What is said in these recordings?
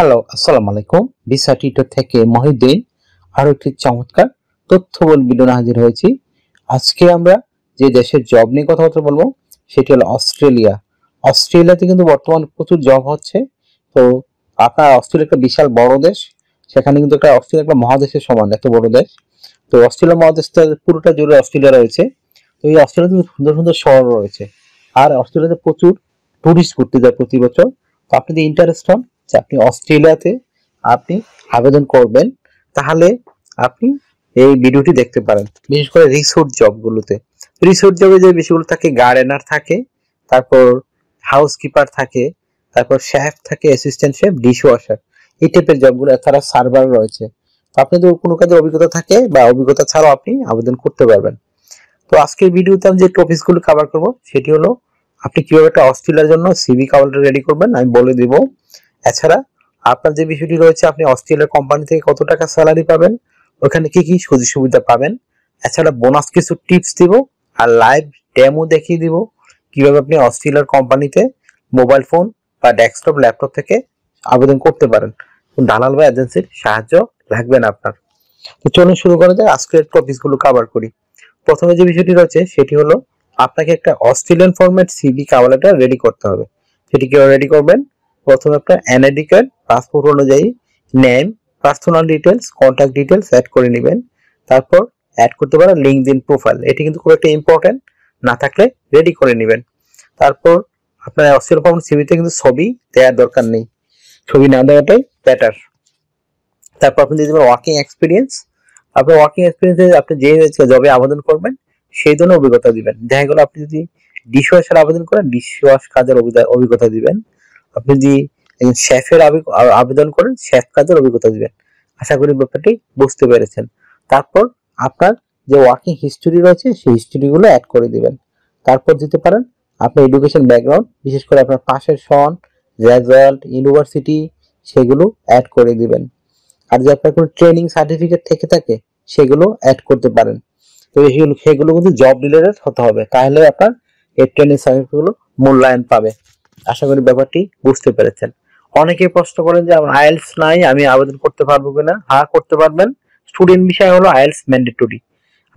Hello, আসসালামু আলাইকুম। Visa tutor থেকে মহিউদ্দিন আরো একটি চমৎকার তথ্যবহুল ভিডিও নিয়ে হাজির হয়েছি। আজকে আমরা যে দেশের জব নিয়ে কথাবার্তা বলবো সেটি হলো অস্ট্রেলিয়া। অস্ট্রেলিয়াতে কিন্তু বর্তমানে প্রচুর জব হচ্ছে। তো আপনার অস্ট্রেলিয়া একটা বিশাল বড় দেশ, সেখানে কিন্তু অস্ট্রেলিয়া একটা মহাদেশের সমান এত বড় দেশ। তো অস্ট্রেলিয়া মহাদেশটা পুরোটা জুড়ে অস্ট্রেলিয়া রয়েছে। তো এই অস্ট্রেলিয়াতে সুন্দর সুন্দর শহর রয়েছে, আর অস্ট্রেলিয়াতে প্রচুর টুরিস্ট ঘুরতে যায় প্রতি বছর। তো আপনি যদি ইন্টারেস্ট হন যে আপনি অস্ট্রেলিয়াতে আপনি আবেদন করবেন, তাহলে আপনি এই ভিডিওটি দেখতে পারেন। বিশেষ করে রিসোর্ট জবগুলোতে, রিসোর্ট জবে যে বিষয়গুলো থাকে, গার্ডেনার থাকে, তারপর হাউসকিপার থাকে, তারপর শেফ থাকে, অ্যাসিস্ট্যান্ট শেফ, ডিশ ওয়াশার, এই টাইপের জবগুলো, এছাড়া সার্ভার রয়েছে। তো আপনি যদি কোনো কাজে অভিজ্ঞতা থাকে বা অভিজ্ঞতা ছাড়াও আপনি আবেদন করতে পারবেন। তো আজকের ভিডিওতে আমি যে টপিকসগুলো কভার করব সেটি হলো আপনি কিভাবে একটা অস্ট্রেলিয়ার জন্য সিভি কভারটা রেডি করবেন, আমি বলে দিব। এছাড়া আপনার যে বিষয়টি রয়েছে, আপনি অস্ট্রেলিয়ার কোম্পানি থেকে কত টাকা স্যালারি পাবেন, ওখানে কি কি সুযোগ সুবিধা পাবেন, এছাড়া বোনাস কিছু টিপস দিব, আর লাইভ ডেমো দেখিয়ে দিব কিভাবে আপনি অস্ট্রেলিয়ার কোম্পানিতে মোবাইল ফোন বা ডেস্কটপ ল্যাপটপ থেকে আবেদন করতে পারেন। দালাল বা এজেন্সির সাহায্য লাগবে না আপনার। তো চলুন শুরু করা যাক, আজকের টপিকসগুলো কভার করি। প্রথমে যে বিষয়টি রয়েছে সেটি হলো আপনাকে একটা Australian format CV cover letter ready করতে হবে। সেটি কিভাবে রেডি করবেন? প্রথমে আপনার এনআইডি কার্ড, পাসপোর্ট অনুযায়ী name, personal details, contact details add করে নেবেন। তারপর অ্যাড করতে পারেন লিঙ্কডইন প্রোফাইল, এটি কিন্তু খুব একটা ইম্পর্টেন্ট, না থাকলে রেডি করে নেবেন। তারপর আপনার অস্ট্রেলিয়ান ফরম্যাট সিভিতে কিন্তু ছবি দেওয়ার দরকার নেই, ছবি না দেওয়াটাই বেটার। তারপর আপনি দিয়ে দেবেন ওয়ার্কিং এক্সপিরিয়েন্স। আপনার ওয়ার্কিং এক্সপিরিয়েন্সে আপনি যে জবে আবেদন করবেন সেই ধরনের অভিজ্ঞতা দিবেন। দেখা গেল আপনি যদি ডিশ ওয়াশার আবেদন করেন, ডিশ ওয়াশ কাজের অভিজ্ঞতা দিবেন। আপনি যদি শেফের আবেদন করেন, শেফ কাজের অভিজ্ঞতা দিবেন। আশা করি ব্যাপারটি বুঝতে পেরেছেন। তারপর আপনার যে ওয়ার্কিং হিস্টোরি রয়েছে সেই হিস্টোরিগুলো অ্যাড করে দিবেন। তারপর দিতে পারেন আপনার এডুকেশন ব্যাকগ্রাউন্ড, বিশেষ করে আপনার পাশের সন, রেজাল্ট, ইউনিভার্সিটি, সেগুলো অ্যাড করে দিবেন। আর যদি আপনার কোনো ট্রেনিং সার্টিফিকেট থেকে থাকে সেগুলো অ্যাড করতে পারেন। তো সেগুলো কিন্তু জব রিলেটেড হতে হবে, তাহলে আপনার এই ট্রেনিং সার্টিফিকেটগুলো মূল্যায়ন পাবে। আশা করি ব্যাপারটি বুঝতে পেরেছেন। অনেকে প্রশ্ন করেন যে আমার আইএলটিএস নাই, আমি আবেদন করতে পারবো কিনা? হ্যাঁ, করতে পারবেন। স্টুডেন্ট বিষয় হলো আইএলটিএস ম্যান্ডেটরি,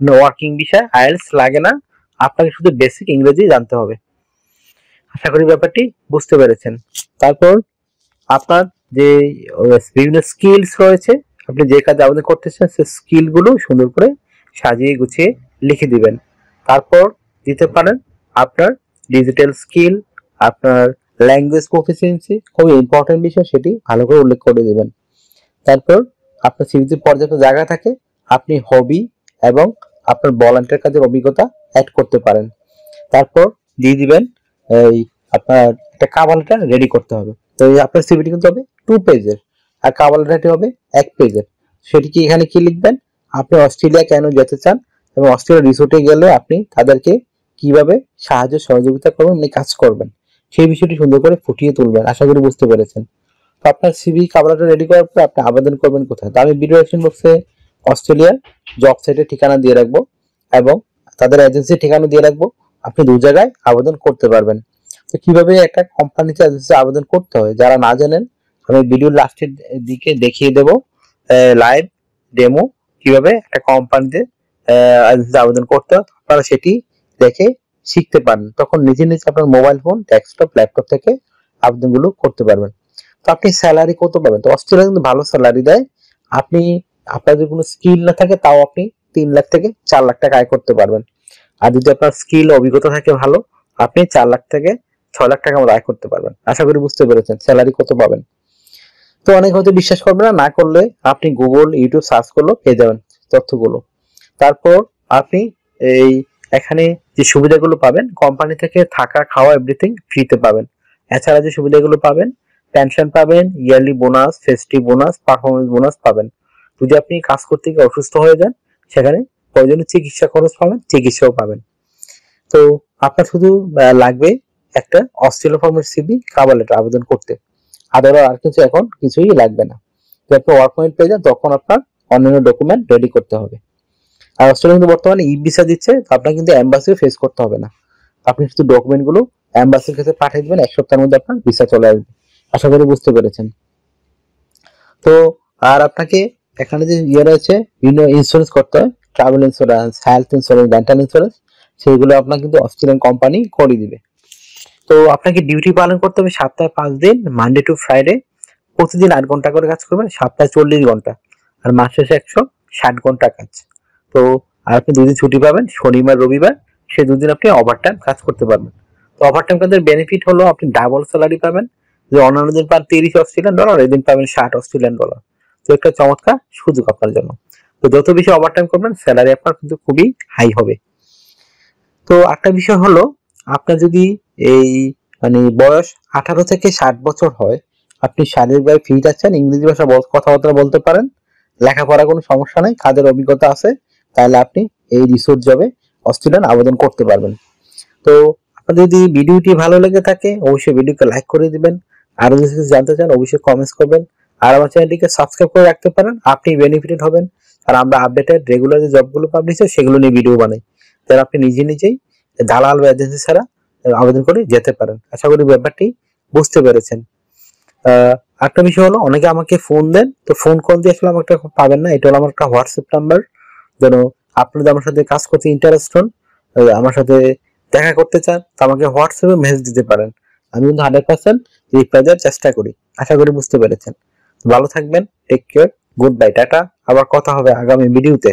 ওয়ার্কিং বিষয় আইএলটিএস লাগে না, আপনাকে শুধু বেসিক ইংরেজি জানতে হবে। আশা করি ব্যাপারটি বুঝতে পেরেছেন। তারপর আপনার যে বিভিন্ন স্কিলস রয়েছে, আপনি যে কাজে আবেদন করতেছেন সেই স্কিলগুলো সুন্দর করে সাজিয়ে গুছিয়ে লিখে দিবেন। তারপর দিতে পারেন আপনার ডিজিটাল স্কিল, আপনার ল্যাঙ্গুয়েজ প্রফিসিয়েন্সি, খুবই ইম্পর্টেন্ট বিষয়, সেটি ভালো করে উল্লেখ করে দিবেন। তারপর আপনার সিভিতে পর্যাপ্ত জায়গা থাকে, আপনি হবি এবং আপনার ভলান্টিয়ার কাজের অভিজ্ঞতা অ্যাড করতে পারেন। তারপর দিয়ে দিবেন এই আপনার একটা কভার লেটার রেডি করতে হবে। তো আপনার সিভিটি কিন্তু হবে 2 পেজের, আর কভার লেটারটি হবে 1 পেজের। সেটি কি এখানে কি লিখবেন? আপনি অস্ট্রেলিয়া কেন যেতে চান এবং অস্ট্রেলিয়া রিসোর্টে গেলে আপনি তাদেরকে কিভাবে সাহায্য সহযোগিতা করবেন, আপনি কাজ করবেন, সেই বিষয়টি সুন্দর করে ফুটিয়ে তুলবেন। আশা করি বুঝতে পেরেছেন। তো আপনার সিভি কভার লেটার রেডি করার পর আপনি আবেদন করবেন কোথায়? তো আমি ভিডিও ডেসক্রিপশন বক্সে অস্ট্রেলিয়ার জব সাইটের ঠিকানা দিয়ে রাখবো এবং তাদের এজেন্সির ঠিকানা দিয়ে রাখবো। আপনি দু জায়গায় আবেদন করতে পারবেন। তো কিভাবে একটা কোম্পানিতে আবেদন করতে হয় যারা না জানেন, আমি ভিডিওর লাস্টের দিকে দেখিয়ে দেব লাইভ ডেমো কিভাবে একটা কোম্পানিতে আবেদন করতে হয়। আপনারা সেটি দেখে শিখতে পারেন, তখন নিজে নিজে আপনার মোবাইল ফোন, ডেস্কটপ, ল্যাপটপ থেকে আবেদনগুলো করতে পারবেন। তো আপনি স্যালারি কত পাবেন? তো অস্ট্রেলিয়া কিন্তু ভালো স্যালারি দেয়। আপনি আপনার যদি কোনো স্কিল না থাকে তাও আপনি 3 লাখ থেকে 4 লাখ টাকা আয় করতে পারবেন। আর যদি আপনার স্কিল অভিজ্ঞতা থাকে ভালো, আপনি 4 লাখ থেকে 6 লাখ টাকা মতো আয় করতে পারবেন। আশা করি বুঝতে পেরেছেন স্যালারি কত পাবেন। তো অনেক হয়তো বিশ্বাস করবে না, না করলে আপনি গুগল, ইউটিউব সার্চ করলেও পেয়ে যাবেন তথ্যগুলো। তারপর আপনি এই এখানে যে সুবিধাগুলো পাবেন, কোম্পানি থেকে থাকা, খাওয়া, এভরিথিং ফ্রিতে পাবেন। এছাড়া যে সুবিধাগুলো পাবেন, পেনশন পাবেন, yearly bonus, festive bonus, performance bonus পাবেন। যদি আপনি কাজ করতে গিয়ে অসুস্থ হয়ে যান, সেখানে প্রয়োজনীয় চিকিৎসা খরচ পাবেন, চিকিৎসাও পাবেন। তো আপনার শুধু লাগবে একটা Australia format CV cover letter আবেদন করতে, আর কিছু এখন কিছুই লাগবে না। যদি আপনি ওয়ার্ক পয়েন্ট পেয়ে যান তখন আপনার অন্যান্য ডকুমেন্ট রেডি করতে হবে। আর অস্ট্রেলিয়া কিন্তু বর্তমানে ই ভিসা দিচ্ছে, তো আপনার কিন্তু এম্বাসিও ফেস করতে হবে না। আপনি শুধু ডকুমেন্ট গুলো এম্বাসির কাছে পাঠিয়ে দিবেন, 1 সপ্তাহের মধ্যে আপনার ভিসা চলে আসবে। আশা করি বুঝতে পেরেছেন। তো আর আপনাকে এখানে যে ইয়ে রয়েছে বিভিন্ন ইন্স্যুরেন্স করতে হয়, travel insurance, health insurance, dental insurance, সেগুলো আপনার কিন্তু অস্ট্রেলিয়ান কোম্পানি করে দিবে। তো আপনাকে ডিউটি পালন করতে হবে সপ্তাহে 5 দিন, মানডে টু ফ্রাইডে। প্রতিদিন 8 ঘন্টা করে কাজ করবেন, সপ্তাহে 40 ঘন্টা, আর মাস শেষে 160 ঘন্টা কাজ। তো আর আপনি 2 দিন ছুটি পাবেন, শনিবার রবিবার, সেই 2 দিন আপনি ওভারটাইম কাজ করতে পারবেন। তো ওভারটাইম কাজের বেনিফিট হলো আপনি ডাবল স্যালারি পাবেন, যে অন্যান্য দিন পান 30 অস্ট্রেলিয়ান ডলার, এদিন পাবেন 60 অস্ট্রেলিয়ান ডলার। তো একটা চমৎকার সুযোগ আপনার জন্য। তো যত বেশি ওভারটাইম করবেন স্যালারি আপনার কিন্তু খুবই হাই হবে। তো একটা বিষয় হলো, আপনার যদি এই মানে বয়স 18 থেকে 60 বছর হয়, আপনি শারীরিকভাবে ফিট আছেন, ইংরেজি ভাষা কথাবার্তা বলতে পারেন, লেখাপড়া কোনো সমস্যা নাই, কাজের অভিজ্ঞতা আছে, তাহলে আপনি এই রিসোর্স জবে অস্ট্রেলিয়ান আবেদন করতে পারবেন। তো আপনার যদি ভিডিওটি ভালো লেগে থাকে অবশ্যই ভিডিওকে লাইক করে দিবেন। আরো যদি কিছু জানতে চান অবশ্যই কমেন্টস করবেন, আর আমার চ্যানেলটিকে সাবস্ক্রাইব করে রাখতে পারেন, আপনি বেনিফিটেড হবেন। আর আমরা আপডেটেড রেগুলার যে জবগুলো পাবলিশ হয় সেগুলো নিয়ে ভিডিও বানাই, যারা আপনি নিজেই দালাল বা এজেন্সি ছাড়া আবেদন করে যেতে পারেন। আশা করি ব্যাপারটি বুঝতে পেরেছেন। একটা বিষয় হলো, অনেকে আমাকে ফোন দেন, তো ফোন কল দিয়ে আসলে আমাকে পাবেন না। এটা হলো আমার একটা হোয়াটসঅ্যাপ নাম্বার। যেন আপনি যদি আমার সাথে কাজ করতে ইন্টারেস্ট হন, আমার সাথে দেখা করতে চান, তো আমাকে হোয়াটসঅ্যাপে মেসেজ দিতে পারেন। আমি কিন্তু 100% রিপ্লাই দেওয়ার চেষ্টা করি। আশা করি বুঝতে পেরেছেন। ভালো থাকবেন, take care, good bye, tata. আবার কথা হবে আগামী ভিডিওতে।